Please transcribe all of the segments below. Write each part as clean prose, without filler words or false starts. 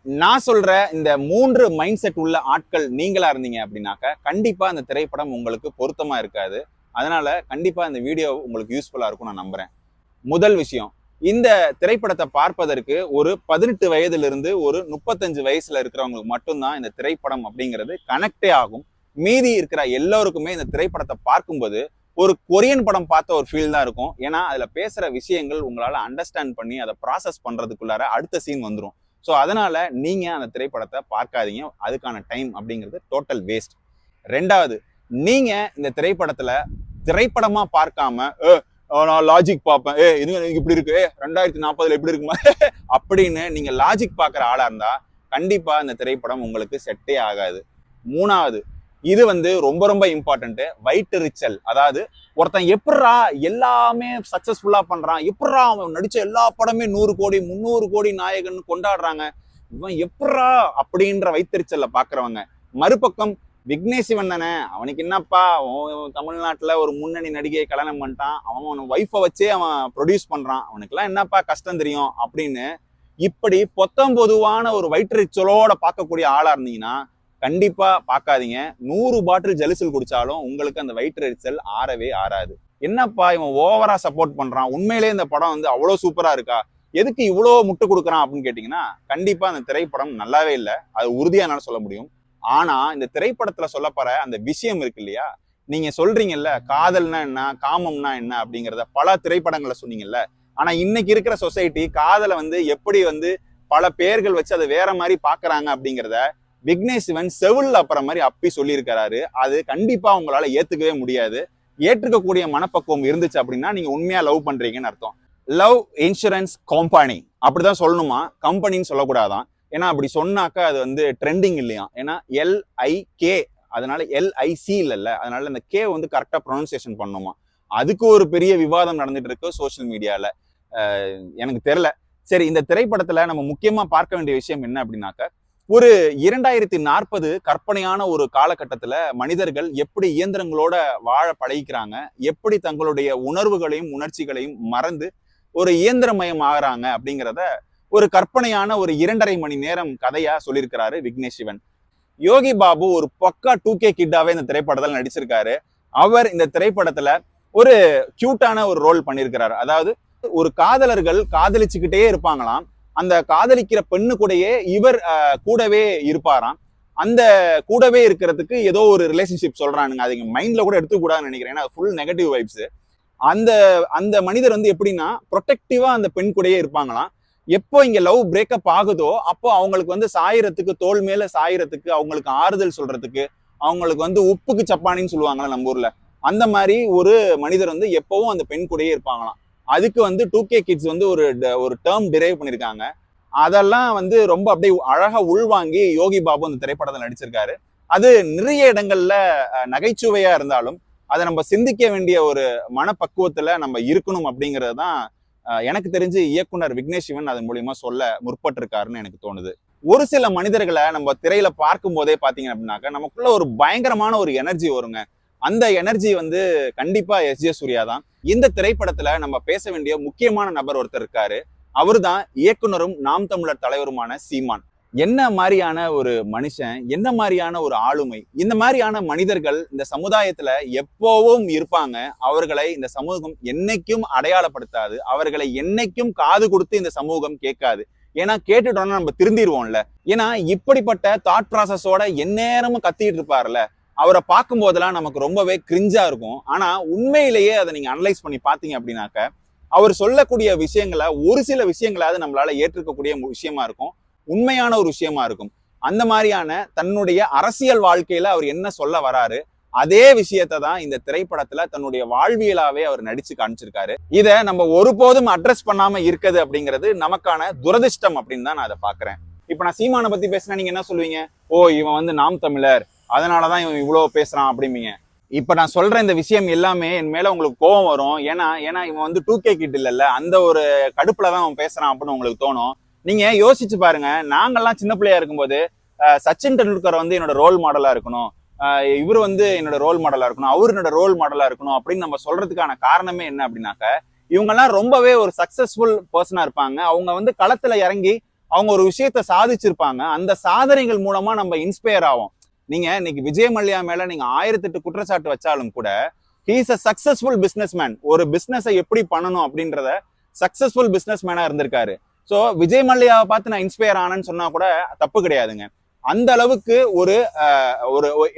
நான் சொல்ற இந்த 3 மைண்ட் செட் உள்ள ஆட்கள் நீங்களா இருந்தீங்க அப்படின்னாக்க கண்டிப்பா அந்த திரைப்படம் உங்களுக்கு பொருத்தமா இருக்காது. அதனால கண்டிப்பா இந்த வீடியோ உங்களுக்கு யூஸ்ஃபுல்லா இருக்கும் நான் நம்புறேன். முதல் விஷயம், இந்த திரைப்படத்தை பார்ப்பதற்கு ஒரு 18 வயதிலிருந்து ஒரு 35 வயசுல இருக்கிறவங்களுக்கு மட்டும்தான் இந்த திரைப்படம் அப்படிங்கிறது கனெக்டே ஆகும். மீதி இருக்கிற எல்லோருக்குமே இந்த திரைப்படத்தை பார்க்கும்போது ஒரு கொரியன் படம் பார்த்த ஒரு ஃபீல் தான் இருக்கும். ஏன்னா அதுல பேசுற விஷயங்கள் உங்களால அண்டர்ஸ்டாண்ட் பண்ணி அதை ப்ராசஸ் பண்றதுக்குள்ளார அடுத்த சீன் வந்துடும். ஸோ அதனால நீங்க அந்த திரைப்படத்தை பார்க்காதீங்க. அதுக்கான டைம் அப்படிங்கிறது டோட்டல் வேஸ்ட். ரெண்டாவது, நீங்க இந்த திரைப்படத்துல திரைப்படமா பார்க்காம நான் லாஜிக் பார்ப்பேன், இது இப்படி இருக்கு, 2040 எப்படி இருக்குமா அப்படின்னு நீங்க லாஜிக் பார்க்குற ஆளா இருந்தா கண்டிப்பா இந்த திரைப்படம் உங்களுக்கு செட்டே ஆகாது. மூணாவது, இது ரொம்ப ரொம்ப இம்பார்ட்டன்ட், வயிற்றெரிச்சல். அதாவது ஒருத்தன் எப்படா எல்லாமே சக்சஸ்ஃபுல்லா பண்றான், எப்படா அவன் நடிச்ச எல்லா படமே 100 கோடி 300 கோடி நாயகன் கொண்டாடுறாங்க, இவன் எப்படா அப்படின்ற வயிற்றெரிச்சல்ல பாக்குறவங்க. மறுபக்கம் விக்னேஷ் சிவன் தானே, அவனுக்கு என்னப்பா, தமிழ்நாட்டுல ஒரு முன்னணி நடிகையை கல்யாணம் பண்ணிட்டான், அவன் ஒய்ஃபை வச்சே அவன் ப்ரொடியூஸ் பண்றான், அவனுக்குலாம் என்னப்பா கஷ்டம் தெரியும் அப்படின்னு இப்படி பொத்தம் பொதுவான ஒரு வயிற்றெரிச்சலோட பார்க்கக்கூடிய ஆளா இருந்தீங்கன்னா கண்டிப்பா பார்க்காதீங்க. 100 பாட்டில் ஜலிசல் குடிச்சாலும் உங்களுக்கு அந்த வயிற்றெரிச்சல் ஆறவே ஆறாது. என்னப்பா இவன் ஓவரா சப்போர்ட் பண்றான், உண்மையிலேயே இந்த படம் அவ்வளவு சூப்பரா இருக்கா, எதுக்கு இவ்வளவு முட்டு கொடுக்குறான் அப்படின்னு கேட்டீங்கன்னா கண்டிப்பா அந்த திரைப்படம் நல்லாவே இல்லை. அது உறுதியா என்னால சொல்ல முடியும். ஆனா இந்த திரைப்படத்துல சொல்லப்படுற அந்த விஷயம் இருக்கு இல்லையா, நீங்க சொல்றீங்கல்ல காதல்னா என்ன, காமம்னா என்ன அப்படிங்கிறத பல திரைப்படங்களை சொன்னீங்கல்ல. ஆனா இன்னைக்கு இருக்கிற சொசைட்டி காதலை எப்படி பல பேர்கள் வச்சு அதை வேற மாதிரி பாக்குறாங்க அப்படிங்கிறத விக்னேஷ் சிவன் செவில் அப்புறம் மாதிரி அப்பி சொல்லியிருக்கிறாரு. அது கண்டிப்பா உங்களால ஏத்துக்கவே முடியாது. ஏற்றுக்கக்கூடிய மனப்பக்குவம் இருந்துச்சு அப்படின்னா நீங்க உண்மையா லவ் பண்றீங்கன்னு அர்த்தம். லவ் இன்சூரன்ஸ் கம்பெனி அப்படிதான் சொல்லணுமா, கம்பெனின்னு சொல்லக்கூடாதான். ஏன்னா அப்படி சொன்னாக்கா அது ட்ரெண்டிங் இல்லையா. ஏன்னா LIK, அதனால LIC இல்லைல்ல, அதனால அந்த கே கரெக்டா ப்ரொனன்சியேஷன் பண்ணணுமா. அதுக்கு ஒரு பெரிய விவாதம் நடந்துட்டு இருக்கு சோசியல் மீடியால. எனக்கு தெரியல. சரி, இந்த திரைப்படத்துல நம்ம முக்கியமா பார்க்க வேண்டிய விஷயம் என்ன அப்படின்னாக்க, ஒரு 2040 கற்பனையான ஒரு காலகட்டத்துல மனிதர்கள் எப்படி இயந்திரங்களோட வாழ பழகிக்கிறாங்க, எப்படி தங்களுடைய உணர்வுகளையும் உணர்ச்சிகளையும் மறந்து ஒரு இயந்திரமயம் ஆகிறாங்க அப்படிங்கிறத ஒரு கற்பனையான ஒரு 2.5 மணி நேரம் கதையா சொல்லியிருக்கிறாரு விக்னேஷ் சிவன். யோகி பாபு ஒரு பக்கா 2K கிட்டாவே இந்த திரைப்படத்துல நடிச்சிருக்காரு. அவர் இந்த திரைப்படத்துல ஒரு கியூட்டான ஒரு ரோல் பண்ணியிருக்கிறாரு. அதாவது ஒரு காதலர்கள் காதலிச்சுக்கிட்டே இருப்பாங்களாம், அந்த காதலிக்கிற பெண்ணு கூடயே இவர் கூடவே இருப்பாராம். அந்த கூடவே இருக்கிறதுக்கு ஏதோ ஒரு ரிலேஷன்ஷிப் சொல்றானுங்க, அது மைண்ட்ல கூட எடுத்துக்க கூடாதுன்னு நினைக்கிறேன், ஏன்னா ஃபுல் நெகட்டிவ் வைப்ஸ். அந்த அந்த மனிதர் எப்படின்னா ப்ரொடெக்டிவா அந்த பெண் கூடயே இருப்பாங்களாம். எப்போ இங்க லவ் பிரேக்கப் ஆகுதோ அப்போ அவங்களுக்கு சாயறதுக்கு, தோல் மேல சாயறதுக்கு, அவங்களுக்கு ஆறுதல் சொல்றதுக்கு, அவங்களுக்கு உப்புக்கு சப்பானின்னு சொல்லுவாங்களா நம்ம ஊர்ல, அந்த மாதிரி ஒரு மனிதர் எப்பவும் அந்த பெண் கூடயே இருப்பாங்களாம். அதுக்கு 2K கிட்ஸ் ஒரு டேர்ம் டிரைவ் பண்ணிருக்காங்க. அதெல்லாம் ரொம்ப அப்படியே அழகா உள்வாங்கி யோகி பாபு அந்த திரைப்படத்தில் நடிச்சிருக்காரு. அது நிறைய இடங்கள்ல நகைச்சுவையா இருந்தாலும் அதை நம்ம சிந்திக்க வேண்டிய ஒரு மனப்பக்குவத்துல நம்ம இருக்கணும் அப்படிங்கிறது தான் எனக்கு தெரிஞ்சு இயக்குனர் விக்னேஷ் சிவன் அதன் மூலியமா சொல்ல முற்பட்டிருக்காருன்னு எனக்கு தோணுது. ஒரு சில மனிதர்களை நம்ம திரையில பார்க்கும் போதே பாத்தீங்க அப்படின்னாக்க நமக்குள்ள ஒரு பயங்கரமான ஒரு எனர்ஜி வருங்க. அந்த எனர்ஜி கண்டிப்பா SJ சூர்யா தான். இந்த திரைப்படத்துல நம்ம பேச வேண்டிய முக்கியமான நபர் ஒருத்தர் இருக்காரு. அவரு தான் இயக்குனரும் நாம் தமிழர் தலைவருமான சீமான். என்ன மாதிரியான ஒரு மனுஷன், என்ன மாதிரியான ஒரு ஆளுமை, இந்த மாதிரியான மனிதர்கள் இந்த சமுதாயத்துல எப்பவும் இருப்பாங்க. அவர்களை இந்த சமூகம் என்னைக்கும் அடையாளப்படுத்தாது, அவர்களை என்னைக்கும் காது கொடுத்து இந்த சமூகம் கேட்காது. ஏன்னா கேட்டுட்டோம்னா நம்ம திருந்திடுவோம்ல. ஏன்னா இப்படிப்பட்ட தாட் ப்ராசஸோட எந்நேரமும் கத்திட்டு இருப்பாருல்ல, அவரை பார்க்கும் போதெல்லாம் நமக்கு ரொம்பவே கிரிஞ்சா இருக்கும். ஆனா உண்மையிலேயே அதை நீங்க அனலைஸ் பண்ணி பாத்தீங்க அப்படின்னாக்க அவர் சொல்லக்கூடிய விஷயங்களை, ஒரு சில விஷயங்களாவது நம்மளால ஏற்றுக்கக்கூடிய விஷயமா இருக்கும், உண்மையான ஒரு விஷயமா இருக்கும். அந்த மாதிரியான தன்னுடைய அரசியல் வாழ்க்கையில அவர் என்ன சொல்ல வராரு, அதே விஷயத்தை தான் இந்த திரைப்படத்துல தன்னுடைய வாழ்வியலாவே அவர் நடிச்சு காமிச்சிருக்காரு. இதை நம்ம ஒருபோதும் அட்ரஸ் பண்ணாம இருக்குது அப்படிங்கிறது நமக்கான துரதிர்ஷ்டம் அப்படின்னு தான் நான் அதை பாக்குறேன். இப்ப நான் சீமானை பத்தி பேசினா நீங்க என்ன சொல்லுவீங்க, ஓ இவன் நாம் தமிழர் அதனாலதான் இவன் இவ்வளவு பேசுறான் அப்படிம்பீங்க. இப்ப நான் சொல்ற இந்த விஷயம் எல்லாமே என் மேல உங்களுக்கு கோபம் வரும். ஏன்னா இவன் 2K கிட் இல்லைல்ல, அந்த ஒரு கடுப்புலதான் அவன் பேசுறான் அப்படின்னு உங்களுக்கு தோணும். நீங்க யோசிச்சு பாருங்க, நாங்கெல்லாம் சின்ன பிள்ளையா இருக்கும்போது சச்சின் டெண்டுல்கர் என்னோட ரோல் மாடலா இருக்கணும், இவர் என்னோட ரோல் மாடலா இருக்கணும், அவரு என்னோட ரோல் மாடலா இருக்கணும் அப்படின்னு நம்ம சொல்றதுக்கான காரணமே என்ன அப்படின்னாக்க, இவங்கெல்லாம் ரொம்பவே ஒரு சக்சஸ்ஃபுல் பர்சனா இருப்பாங்க. அவங்க களத்துல இறங்கி அவங்க ஒரு விஷயத்த சாதிச்சிருப்பாங்க. அந்த சாதனைகள் மூலமா நம்ம இன்ஸ்பயர் ஆகும். நீங்க இன்னைக்கு விஜய் மல்லையா மேல நீங்க 1008 குற்றச்சாட்டு வச்சாலும் கூட he is a successful businessman. ஒரு பிசினஸை எப்படி பண்ணணும் அப்படின்றத சக்சஸ்ஃபுல் பிசினஸ் மேனா இருந்திருக்காரு. ஸோ விஜய் மல்லையாவை பார்த்து நான் இன்ஸ்பயர் ஆனேன்னு சொன்னா கூட தப்பு கிடையாதுங்க. அந்த அளவுக்கு ஒரு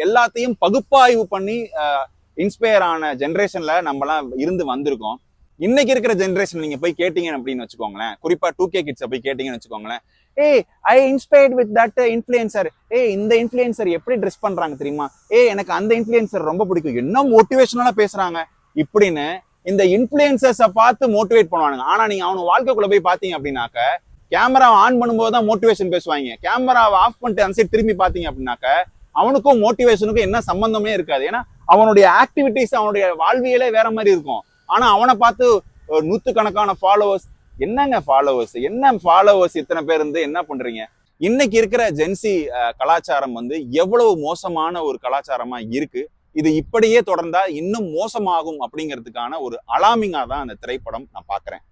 எல்லாத்தையும் பகுப்பாய்வு பண்ணி இன்ஸ்பயர் ஆன ஜென்ரேஷன்ல நம்மலாம் இருந்து வந்திருக்கோம். இன்னைக்கு இருக்கிற ஜென்ரேஷன் நீங்க போய் கேட்டீங்க அப்படின்னு வச்சுக்கோங்களேன், குறிப்பா 2K கிட்ஸை போய் கேட்டீங்கன்னு வச்சுக்கோங்களேன், ஐ இன்ஸ்பயர்ட் வித் தட் இன்ஃப்ளூயன்சர், இந்த இன்ஃப்ளூயன்சர் எப்படி ட்ரெஸ் பண்றாங்க தெரியுமா, எனக்கு அந்த இன்ஃப்ளூயன்சர் ரொம்ப பிடிக்கும், என்ன மோட்டிவேஷனலா பேசுறாங்க இப்படின்னு இந்த இன்ஃப்ளூயன்சர்ஸை பார்த்து மோட்டிவேட் பண்ணுவானுங்க. ஆனா நீங்க அவனுக்கு வாழ்க்கைக்குள்ள போய் பாத்தீங்க அப்படின்னாக்க கேமராவை ஆன் பண்ணும்போது தான் மோட்டிவேஷன் பேசுவாங்க. கேமராவை ஆஃப் பண்ணிட்டு அந்த சைடு திரும்பி பாத்தீங்க அப்படின்னாக்க அவனுக்கும் மோட்டிவேஷனுக்கும் என்ன சம்பந்தமே இருக்காது. ஏன்னா அவனுடைய ஆக்டிவிட்டிஸ், அவனுடைய வாழ்வியலே வேற மாதிரி இருக்கும். ஆனா அவனை பார்த்து நூத்துக்கணக்கான ஃபாலோவர்ஸ். என்னங்க ஃபாலோவர்ஸ், என்ன ஃபாலோவர்ஸ் இத்தனை பேர் இருந்து என்ன பண்றீங்க? இன்னைக்கு இருக்கிற ஜென்சி கலாச்சாரம் எவ்வளவு மோசமான ஒரு கலாச்சாரமா இருக்கு. இது இப்படியே தொடர்ந்தா இன்னும் மோசமாகும் அப்படிங்கிறதுக்கான ஒரு அலார்மிங்கா தான் அந்த திரைப்படம் நான் பாக்குறேன்.